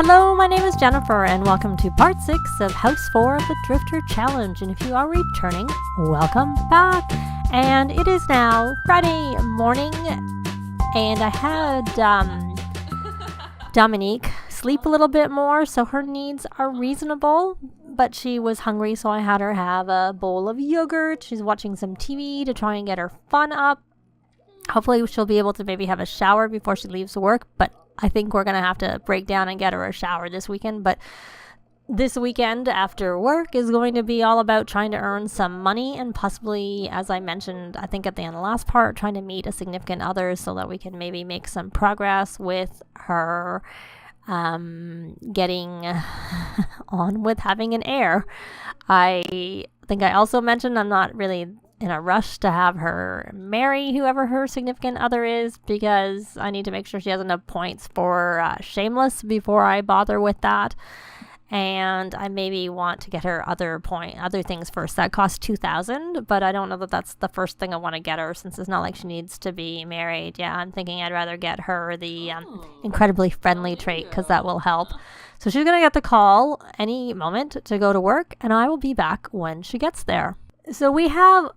Hello, my name is Jennifer, and welcome to part 6 of House 4 of the Drifter Challenge. And if you are returning, welcome back. And it is now Friday morning, and I had Dominique sleep a little bit more, so her needs are reasonable. But she was hungry, so I had her have a bowl of yogurt. She's watching some TV to try and get her fun up. Hopefully she'll be able to maybe have a shower before she leaves work, but I think we're going to have to break down and get her a shower this weekend. But this weekend after work is going to be all about trying to earn some money and possibly, as I mentioned, I think at the end of the last part, trying to meet a significant other so that we can maybe make some progress with her getting on with having an heir. I think I also mentioned I'm not really in a rush to have her marry whoever her significant other is, because I need to make sure she has enough points for Shameless before I bother with that. And I maybe want to get her other things first. That costs 2,000, but I don't know that that's the first thing I want to get her, since it's not like she needs to be married. Yeah, I'm thinking I'd rather get her the incredibly friendly trait, because that will help. So she's going to get the call any moment to go to work, and I will be back when she gets there. So we have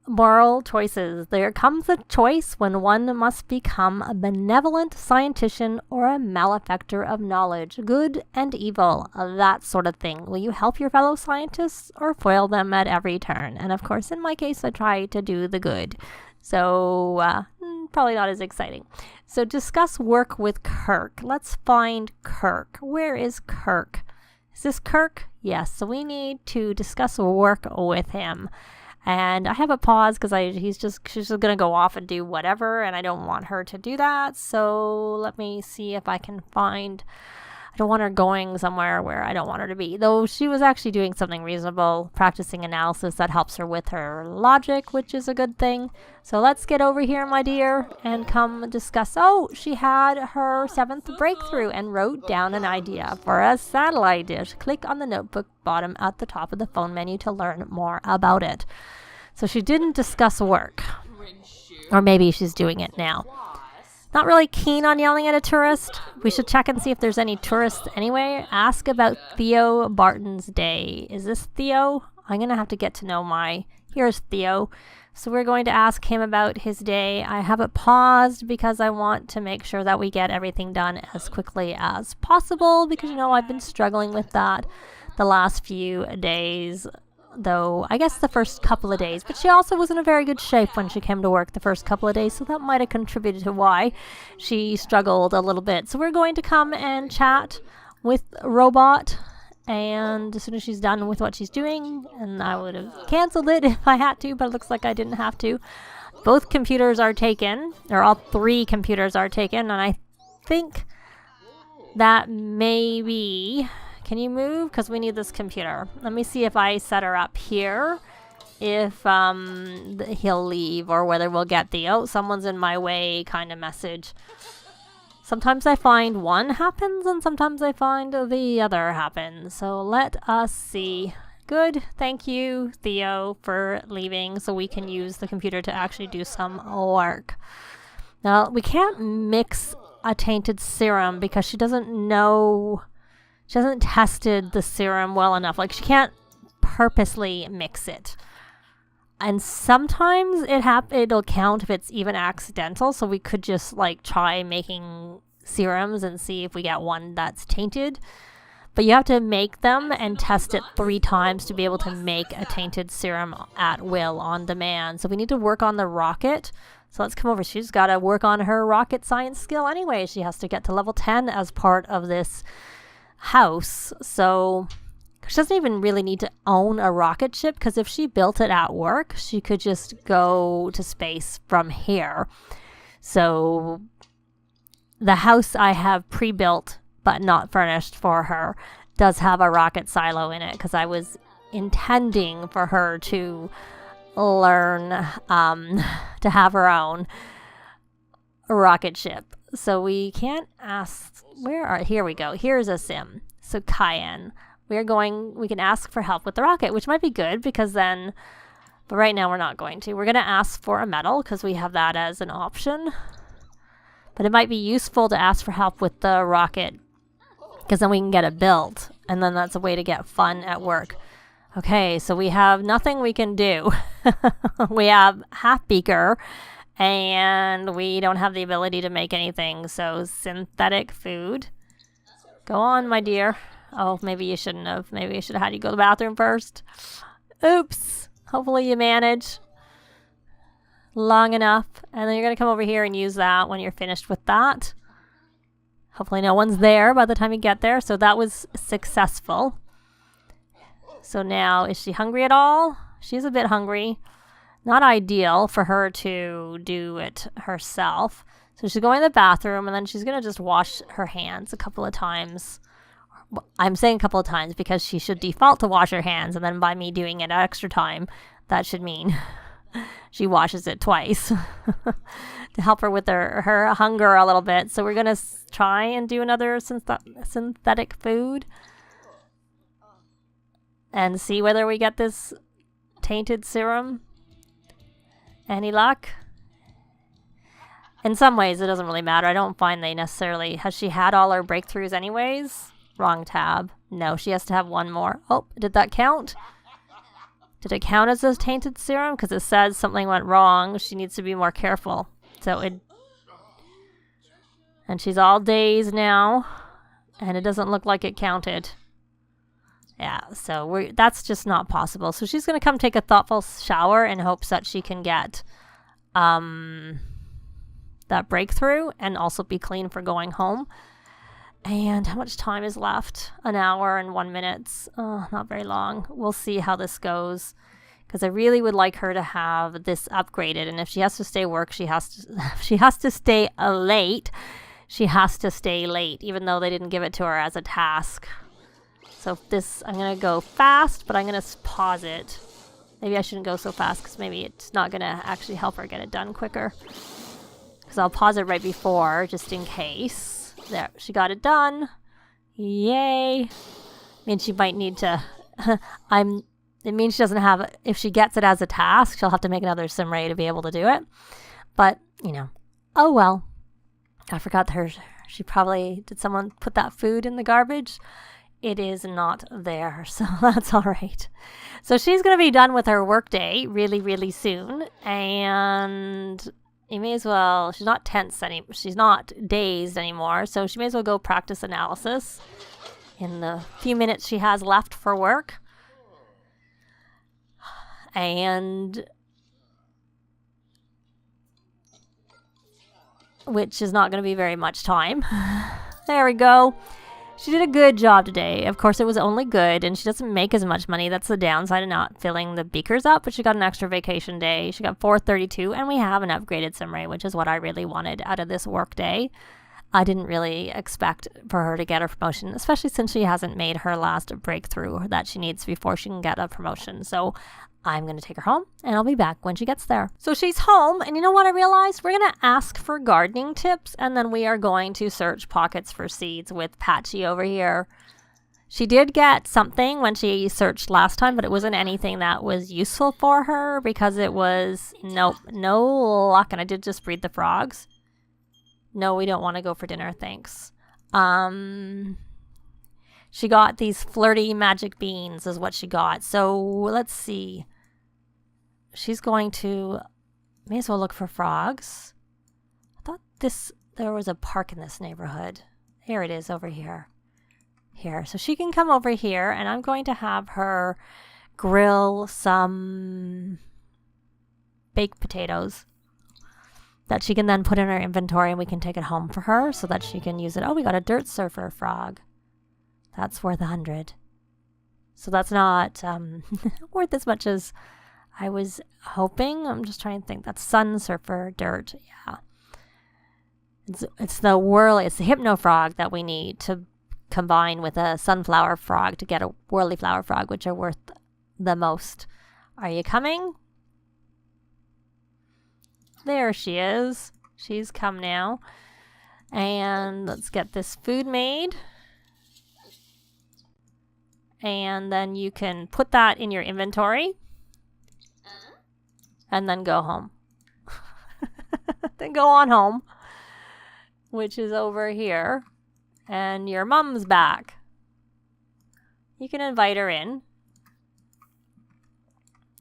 moral choices. There comes a choice when one must become a benevolent scientician or a malefactor of knowledge, good and evil, that sort of thing. Will you help your fellow scientists or foil them at every turn? And of course, in my case, I try to do the good. So, probably not as exciting. So, discuss work with Kirk. Let's find Kirk. Where is Kirk? Is this Kirk? Yes. So, we need to discuss work with him. And I have a pause because she's just going to go off and do whatever, and I don't want her to do that. So let me see if I can find, I don't want her going somewhere where I don't want her to be. Though she was actually doing something reasonable, practicing analysis that helps her with her logic, which is a good thing. So let's get over here, my dear, and come discuss. Oh, she had her 7th breakthrough and wrote down an idea for a satellite dish. Click on the notebook bottom at the top of the phone menu to learn more about it. So she didn't discuss work. Or maybe she's doing it now. Not really keen on yelling at a tourist. We should check and see if there's any tourists anyway. Ask about Theo Barton's day. Is this Theo? I'm going to have to get to know here's Theo. So we're going to ask him about his day. I have it paused because I want to make sure that we get everything done as quickly as possible, because, I've been struggling with that the last few days. Though I guess the first couple of days, but she also was in a very good shape when she came to work the first couple of days, so that might have contributed to why she struggled a little bit. So we're going to come and chat with Robot, and as soon as she's done with what she's doing, and I would have canceled it if I had to, but it looks like I didn't have to. Both computers are taken, or all 3 computers are taken, and I think that maybe... Can you move? Because we need this computer. Let me see if I set her up here. If he'll leave, or whether we'll get the, oh, someone's in my way kind of message. Sometimes I find one happens, and sometimes I find the other happens. So let us see. Good. Thank you, Theo, for leaving so we can use the computer to actually do some work. Now, we can't mix a tainted serum because she doesn't know... She hasn't tested the serum well enough. Like, she can't purposely mix it. And sometimes it'll count if it's even accidental. So we could just, try making serums and see if we get one that's tainted. But you have to make them and test it 3 times to be able to make a tainted serum at will, on demand. So we need to work on the rocket. So let's come over. She's got to work on her rocket science skill anyway. She has to get to level 10 as part of this house. So she doesn't even really need to own a rocket ship, because if she built it at work, she could just go to space from here. So the house I have pre-built but not furnished for her does have a rocket silo in it, because I was intending for her to learn to have her own rocket ship. So we can't ask, here we go. Here's a sim. So Cayenne, we can ask for help with the rocket, which might be good, because then, but right now we're not going to. We're going to ask for a medal because we have that as an option. But it might be useful to ask for help with the rocket because then we can get it built, and then that's a way to get fun at work. Okay, so we have nothing we can do. We have half beaker, and we don't have the ability to make anything. So synthetic food. Go on, my dear. Oh, maybe you shouldn't have. Maybe I should have had you go to the bathroom first. Oops. Hopefully you manage long enough. And then you're going to come over here and use that when you're finished with that. Hopefully no one's there by the time you get there. So that was successful. So now, is she hungry at all? She's a bit hungry. Not ideal for her to do it herself. So she's going to the bathroom, and then she's going to just wash her hands a couple of times. I'm saying a couple of times because she should default to wash her hands, and then by me doing it extra time, that should mean she washes it twice to help her with her hunger a little bit. So we're going to try and do another synthetic food and see whether we get this tainted serum. Any luck? In some ways, it doesn't really matter. I don't find they necessarily... Has she had all her breakthroughs anyways? Wrong tab. No, she has to have one more. Oh, did that count? Did it count as a tainted serum? Because it says something went wrong. She needs to be more careful. So it... And she's all dazed now. And it doesn't look like it counted. Yeah, so that's just not possible. So she's going to come take a thoughtful shower in hopes that she can get that breakthrough and also be clean for going home. And how much time is left? 1 hour and 1 minute. Oh, not very long. We'll see how this goes, because I really would like her to have this upgraded. And if she has to stay work, she has to stay late. She has to stay late, even though they didn't give it to her as a task. So this, I'm going to go fast, but I'm going to pause it. Maybe I shouldn't go so fast because maybe it's not going to actually help her get it done quicker. Because I'll pause it right before, just in case. There, she got it done. Yay. I mean, she might need to... It means she doesn't have... If she gets it as a task, she'll have to make another SimRay to be able to do it. But, you know. Oh, well. I forgot her. She probably... Did someone put that food in the garbage? It is not there, so that's all right. So she's going to be done with her workday really, really soon, and you may as well, she's not tense anymore, she's not dazed anymore, so she may as well go practice analysis in the few minutes she has left for work. And which is not going to be very much time. There we go. She did a good job today. Of course, it was only good, and she doesn't make as much money. That's the downside of not filling the beakers up, but she got an extra vacation day. She got 432, and we have an upgraded SimRay, which is what I really wanted out of this work day. I didn't really expect for her to get a promotion, especially since she hasn't made her last breakthrough that she needs before she can get a promotion. So I'm going to take her home, and I'll be back when she gets there. So she's home, and you know what I realized? We're going to ask for gardening tips, and then we are going to search pockets for seeds with Patchy over here. She did get something when she searched last time, but it wasn't anything that was useful for her because it was, nope, no luck, and I did just breed the frogs. No, we don't want to go for dinner, thanks. She got these flirty magic beans is what she got. So let's see. She's going to, may as well look for frogs. I thought there was a park in this neighborhood. Here it is over here. Here. So she can come over here, and I'm going to have her grill some baked potatoes that she can then put in her inventory, and we can take it home for her so that she can use it. Oh, we got a dirt surfer frog. That's worth 100. So that's not worth as much as I was hoping. I'm just trying to think. That's sun surfer dirt. Yeah. It's the hypno frog that we need to combine with a sunflower frog to get a whirly flower frog, which are worth the most. Are you coming? There she is. She's come now. And let's get this food made. And then you can put that in your inventory. And then go home. Then go on home. Which is over here. And your mom's back. You can invite her in.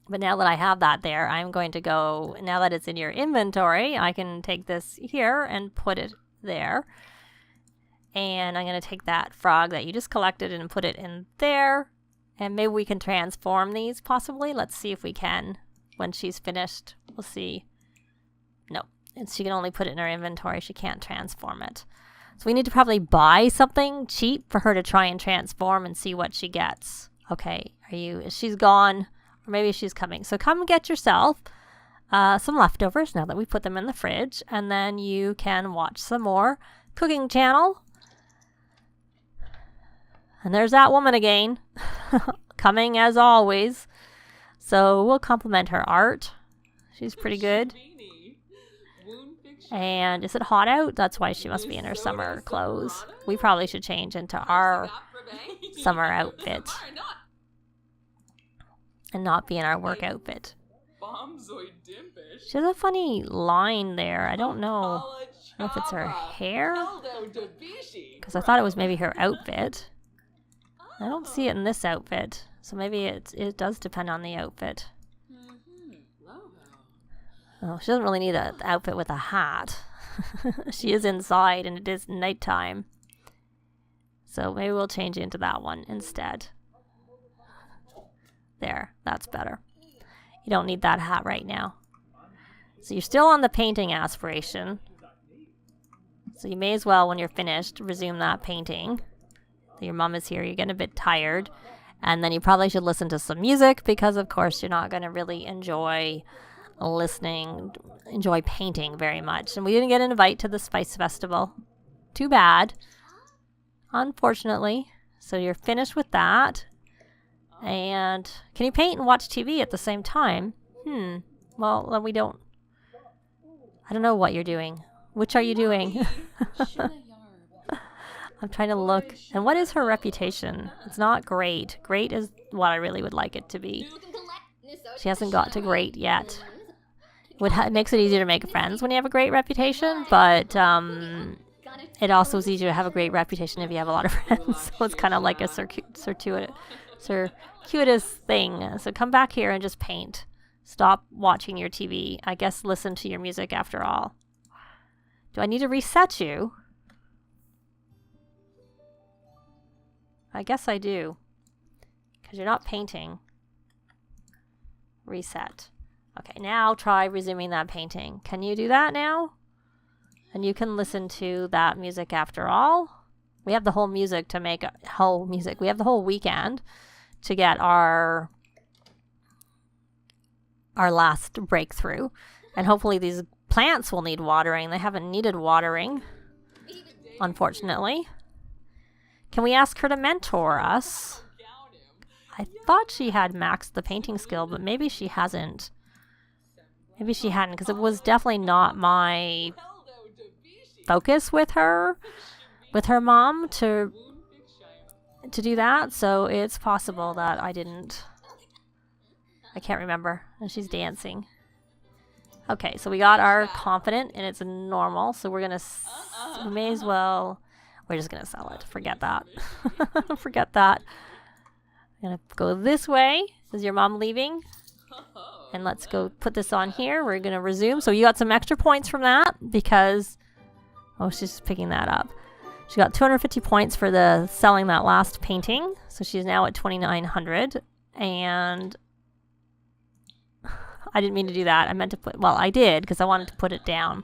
But now that I have that there, I'm going to go, now that it's in your inventory, I can take this here and put it there. And I'm going to take that frog that you just collected and put it in there. And maybe we can transform these possibly. Let's see if we can. When she's finished, we'll see. No, and she can only put it in her inventory. She can't transform it. So we need to probably buy something cheap for her to try and transform and see what she gets. Okay, she's gone. Or maybe she's coming. So come get yourself some leftovers now that we put them in the fridge. And then you can watch some more cooking channel. And there's that woman again. Coming as always. So we'll compliment her art. She's pretty good. And is it hot out? That's why she must be in her summer clothes. We probably should change into our summer outfit. And not be in our work outfit. She has a funny line there. I don't know if it's her hair. Because I thought it was maybe her outfit. I don't see it in this outfit. So maybe it does depend on the outfit. Oh, she doesn't really need an outfit with a hat. She is inside and it is nighttime. So maybe we'll change into that one instead. There, that's better. You don't need that hat right now. So you're still on the painting aspiration. So you may as well, when you're finished, resume that painting. Your mom is here, you're getting a bit tired. And then you probably should listen to some music because, of course, you're not going to really enjoy painting very much. And we didn't get an invite to the Spice Festival. Too bad. Unfortunately. So you're finished with that. And can you paint and watch TV at the same time? Well, then we don't. I don't know what you're doing. Which are you doing? I'm trying to look. And what is her reputation? It's not great. Great is what I really would like it to be. She hasn't got to great yet. It makes it easier to make friends when you have a great reputation, but it also is easier to have a great reputation if you have a lot of friends. So it's kind of like a circuitous thing. So come back here and just paint. Stop watching your TV. I guess listen to your music after all. Do I need to reset you? I guess I do. Because you're not painting. Reset. Okay, now try resuming that painting. Can you do that now? And you can listen to that music after all. We have the whole music to make whole music. We have the whole weekend to get our last breakthrough. And hopefully these plants will need watering. They haven't needed watering, unfortunately. Can we ask her to mentor us? I thought she had maxed the painting skill, but maybe she hasn't. Maybe she hadn't, because it was definitely not my focus with her mom to do that. So it's possible that I didn't. I can't remember. And she's dancing. Okay, so we got our confident, and it's normal. So we're gonna. We may as well. We're just gonna sell it. Forget that. Forget that. I'm gonna go this way. Is your mom leaving? And let's go put this on here. We're gonna resume. So you got some extra points from that because. Oh, she's just picking that up. She got 250 points for the selling that last painting. So she's now at 2,900. And I didn't mean to do that. I meant to put. Well, I did because I wanted to put it down.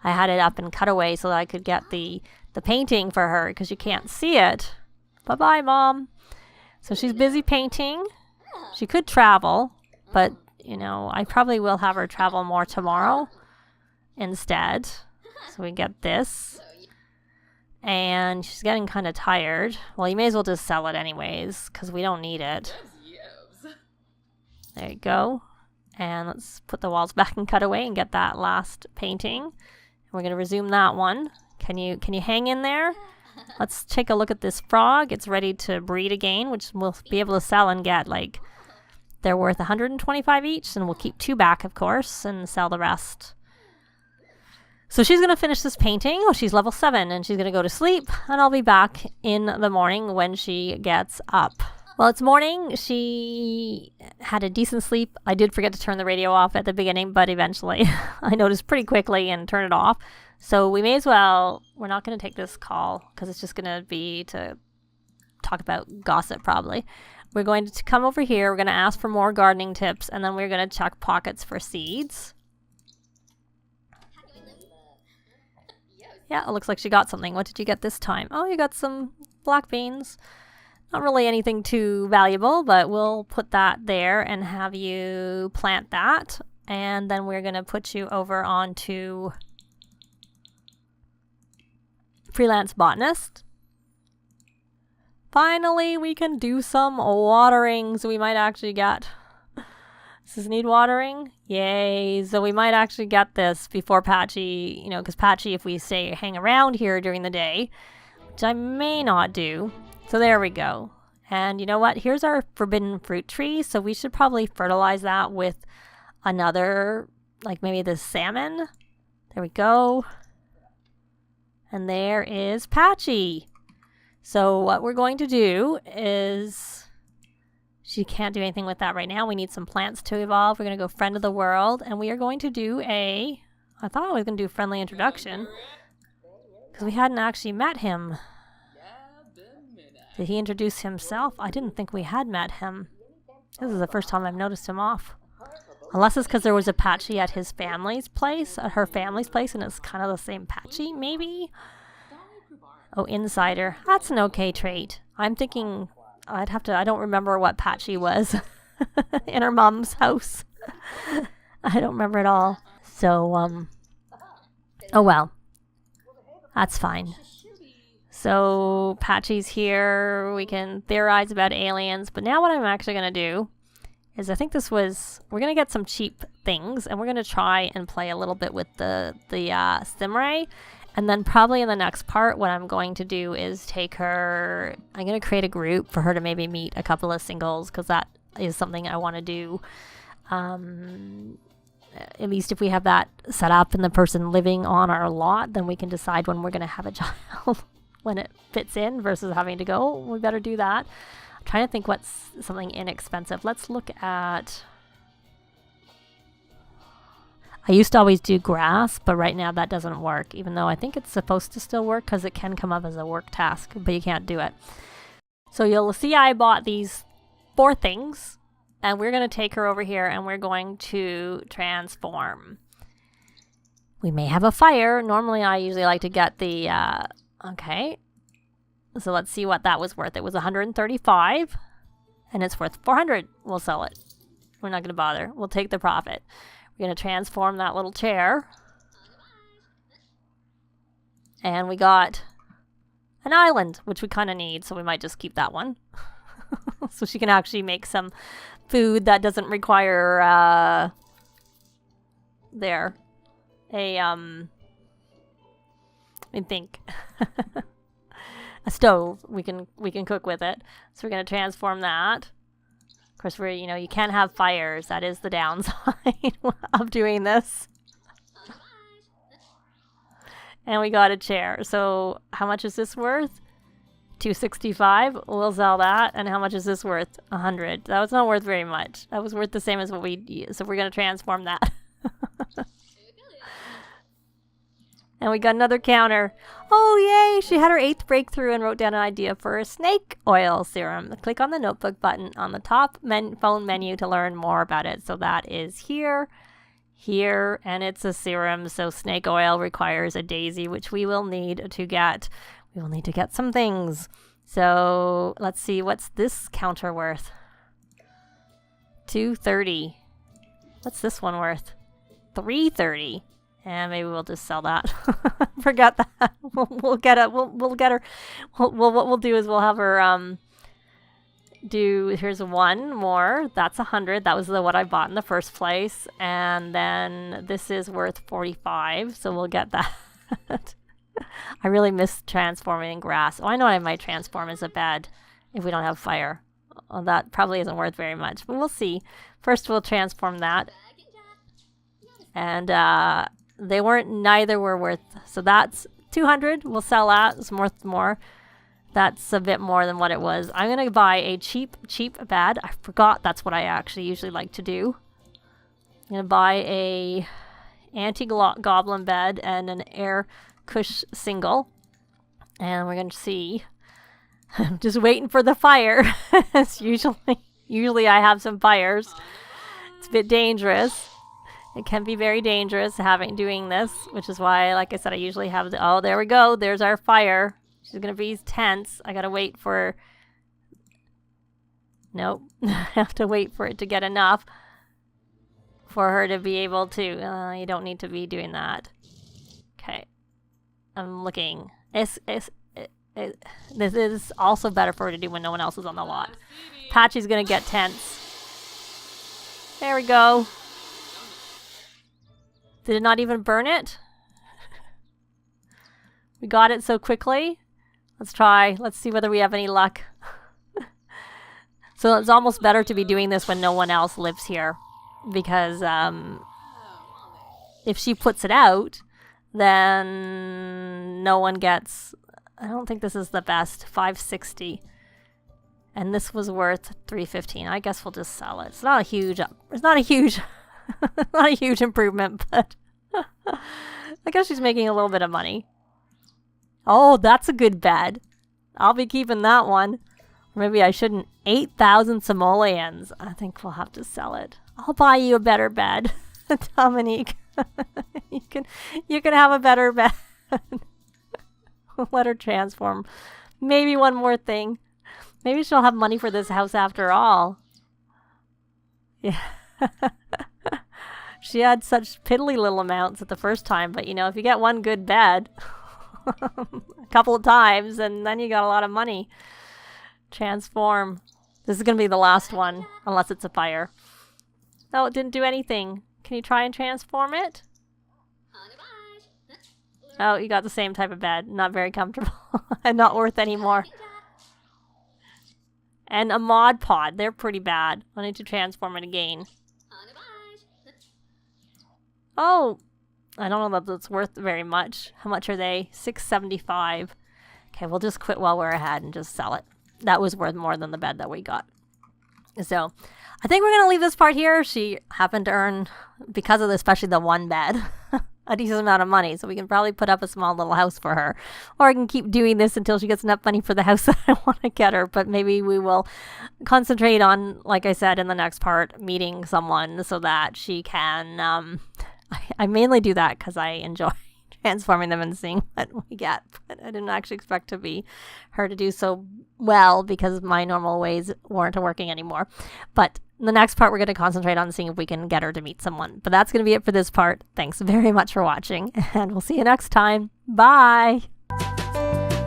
I had it up in cutaway so that I could get the painting for her because you can't see it. Bye-bye, Mom. So she's busy painting. She could travel, but, you know, I probably will have her travel more tomorrow instead. So we get this. And she's getting kind of tired. Well, you may as well just sell it anyways because we don't need it. There you go. And let's put the walls back in cutaway and get that last painting. We're going to resume that one. Can you hang in there? Let's take a look at this frog. It's ready to breed again, which we'll be able to sell and get, like, they're worth 125 each, and we'll keep 2 back, of course, and sell the rest. So she's going to finish this painting. Oh, she's level 7 and she's going to go to sleep, and I'll be back in the morning when she gets up. Well, it's morning. She had a decent sleep. I did forget to turn the radio off at the beginning, but eventually I noticed pretty quickly and turned it off. So we may as well, we're not going to take this call because it's just going to be to talk about gossip probably. We're going to come over here. We're going to ask for more gardening tips, and then we're going to check pockets for seeds. Yeah, it looks like she got something. What did you get this time? Oh, you got some black beans. Not really anything too valuable, but we'll put that there and have you plant that. And then we're going to put you over onto freelance botanist. Finally, we can do some watering, so we might actually get... Does this need watering? Yay. So we might actually get this before Patchy, you know, because Patchy, if we say hang around here during the day, which I may not do. So there we go. And you know what? Here's our forbidden fruit tree. So we should probably fertilize that with another, like maybe this salmon. There we go. And there is Patchy. So what we're going to do is, she can't do anything with that right now. We need some plants to evolve. We're going to go friend of the world. And we are going to do I thought I was going to do friendly introduction, because we hadn't actually met him. Did he introduce himself? I didn't think we had met him. This is the first time I've noticed him off. Unless it's because there was a Patchy at his family's place, at her family's place, and it's kind of the same Patchy, maybe? Oh, insider. That's an okay trait. I'm thinking I don't remember what Patchy was in her mom's house. I don't remember at all. So, oh well. That's fine. So, Patchy's here. We can theorize about aliens. But now what I'm actually going to do is, I think we're going to get some cheap things, and we're going to try and play a little bit with the SimRay. And then probably in the next part, what I'm going to do is take her, I'm going to create a group for her to maybe meet a couple of singles, because that is something I want to do. At least if we have that set up and the person living on our lot, then we can decide when we're going to have a child. When it fits in versus having to go. We better do that. I'm trying to think what's something inexpensive. Let's look at... I used to always do grass, but right now that doesn't work, even though I think it's supposed to still work because it can come up as a work task, but you can't do it. So you'll see I bought these 4 things, and we're going to take her over here and we're going to transform. We may have a fire. Normally I usually like to get the... Okay, so let's see what that was worth. It was 135, and it's worth 400. We'll sell it. We're not going to bother. We'll take the profit. We're going to transform that little chair. And we got an island, which we kind of need, so we might just keep that one. So she can actually make some food that doesn't require, I think a stove. We can cook with it. So we're going to transform that. Of course, you can't have fires. That is the downside of doing this. And we got a chair. So how much is this worth? $265. We'll sell that. And how much is this worth? $100. That was not worth very much. That was worth the same as what we used. So we're going to transform that. And we got another counter. Oh, yay! She had her 8th breakthrough and wrote down an idea for a snake oil serum. Click on the notebook button on the top phone menu to learn more about it. So that is here, and it's a serum. So snake oil requires a daisy, which we will need to get. We will need to get some things. So let's see, what's this counter worth? $230. What's this one worth? $330. And maybe we'll just sell that. Forgot that. We'll get it. We'll get her. What we'll do is we'll have her here's one more. That's 100. That was what I bought in the first place. And then this is worth 45. So we'll get that. I really miss transforming in grass. Oh, I know I might transform as a bed if we don't have fire. Well, that probably isn't worth very much, but we'll see. First we'll transform that. And neither were worth. So that's 200. We'll sell that. It's worth more. That's a bit more than what it was. I'm going to buy a cheap bed. I forgot that's what I actually usually like to do. I'm going to buy a anti-goblin bed and an air cush single. And we're going to see. I'm just waiting for the fire. It's usually I have some fires. It's a bit dangerous. It can be very dangerous doing this, which is why, like I said, I usually have oh, there we go. There's our fire. She's going to be tense. I got to wait for... Nope. I have to wait for it to get enough for her to be able to... you don't need to be doing that. Okay. I'm looking. This is also better for her to do when no one else is on the lot. Patchy's going to get tense. There we go. Did it not even burn it? We got it so quickly. Let's try. Let's see whether we have any luck. So it's almost better to be doing this when no one else lives here. Because if she puts it out, then no one gets... I don't think this is the best. 560. And this was worth 315. I guess we'll just sell it. It's not a huge not a huge improvement, but I guess she's making a little bit of money. Oh, that's a good bed. I'll be keeping that one. Maybe I shouldn't. 8,000 simoleons. I think we'll have to sell it. I'll buy you a better bed, Dominique. you can have a better bed. Let her transform. Maybe one more thing. Maybe she'll have money for this house after all. Yeah. She had such piddly little amounts at the first time, but you know, if you get one good bed a couple of times, and then you got a lot of money. Transform. This is going to be the last one, unless it's a fire. No, it didn't do anything. Can you try and transform it? Oh, you got the same type of bed. Not very comfortable. And not worth any more. And a mod pod. They're pretty bad. I need to transform it again. Oh, I don't know that that's worth very much. How much are they? 675. Okay, we'll just quit while we're ahead and just sell it. That was worth more than the bed that we got. So, I think we're going to leave this part here. She happened to earn, because of especially the one bed, a decent amount of money. So we can probably put up a small little house for her. Or I can keep doing this until she gets enough money for the house that I want to get her. But maybe we will concentrate on, like I said in the next part, meeting someone so that she can... I mainly do that because I enjoy transforming them and seeing what we get. But I didn't actually expect her to do so well because my normal ways weren't working anymore. But in the next part, we're going to concentrate on seeing if we can get her to meet someone. But that's going to be it for this part. Thanks very much for watching, and we'll see you next time. Bye!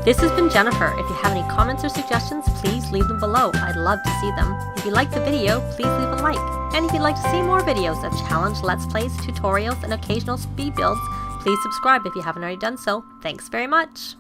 This has been Jennifer. If you have any comments or suggestions, please leave them below. I'd love to see them. If you like the video, please leave a like. And if you'd like to see more videos of challenge, let's plays, tutorials, and occasional speed builds, please subscribe if you haven't already done so. Thanks very much.